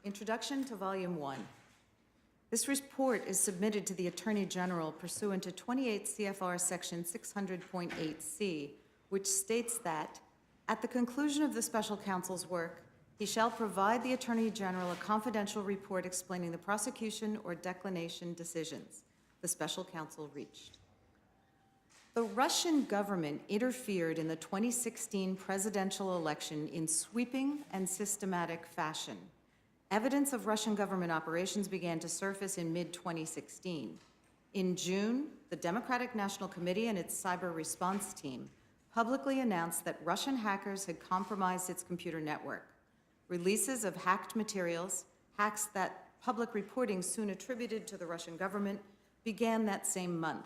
Introduction to Volume 1. This report is submitted to the Attorney General pursuant to 28 CFR Section 600.8c, which states that, at the conclusion of the Special Counsel's work, he shall provide the Attorney General a confidential report explaining the prosecution or declination decisions the Special Counsel reached. The Russian government interfered in the 2016 presidential election in sweeping and systematic fashion. Evidence of Russian government operations began to surface in mid-2016. In June, the Democratic National Committee and its cyber response team publicly announced that Russian hackers had compromised its computer network. Releases of hacked materials, hacks that public reporting soon attributed to the Russian government, began that same month.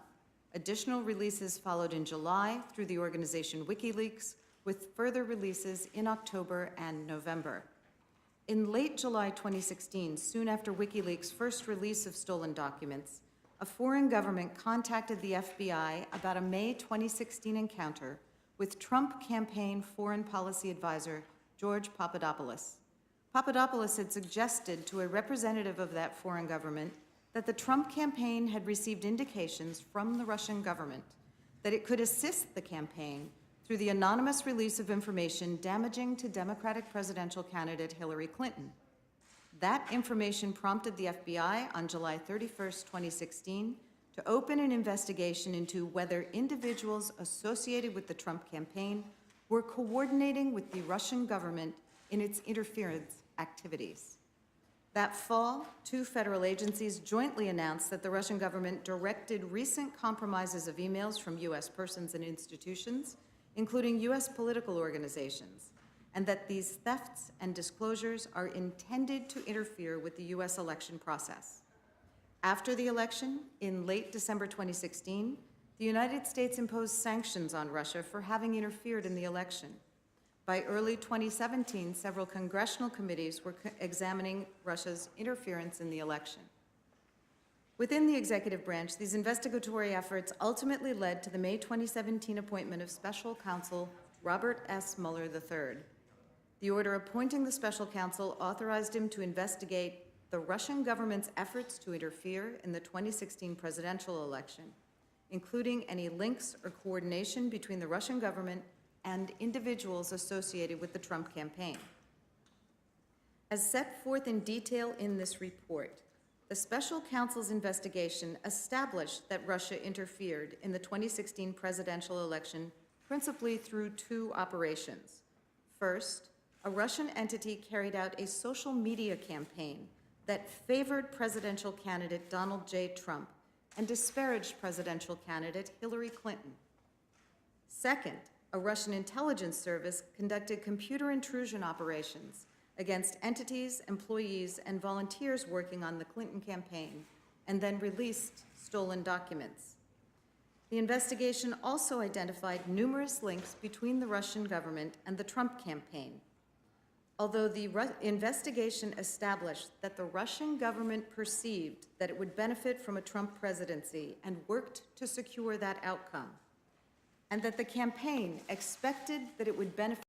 Additional releases followed in July through the organization WikiLeaks, with further releases in October and November. In late July 2016, soon after WikiLeaks' first release of stolen documents, a foreign government contacted the FBI about a May 2016 encounter with Trump campaign foreign policy advisor George Papadopoulos. Papadopoulos had suggested to a representative of that foreign government that the Trump campaign had received indications from the Russian government that it could assist the campaign through the anonymous release of information damaging to Democratic presidential candidate Hillary Clinton. That information prompted the FBI on July 31st, 2016, to open an investigation into whether individuals associated with the Trump campaign were coordinating with the Russian government in its interference activities. That fall, two federal agencies jointly announced that the Russian government directed recent compromises of emails from U.S. persons and institutions, including U.S. political organizations, and that these thefts and disclosures are intended to interfere with the U.S. election process. After the election, in late December 2016, the United States imposed sanctions on Russia for having interfered in the election. By early 2017, several congressional committees were examining Russia's interference in the election. Within the executive branch, these investigatory efforts ultimately led to the May 2017 appointment of Special Counsel Robert S. Mueller III. The order appointing the Special Counsel authorized him to investigate the Russian government's efforts to interfere in the 2016 presidential election, including any links or coordination between the Russian government and individuals associated with the Trump campaign. As set forth in detail in this report, the Special Counsel's investigation established that Russia interfered in the 2016 presidential election principally through two operations. First, a Russian entity carried out a social media campaign that favored presidential candidate Donald J. Trump and disparaged presidential candidate Hillary Clinton. Second, a Russian intelligence service conducted computer intrusion operations against entities, employees, and volunteers working on the Clinton campaign, and then released stolen documents. The investigation also identified numerous links between the Russian government and the Trump campaign. Although the investigation established that the Russian government perceived that it would benefit from a Trump presidency and worked to secure that outcome, and that the campaign expected that it would benefit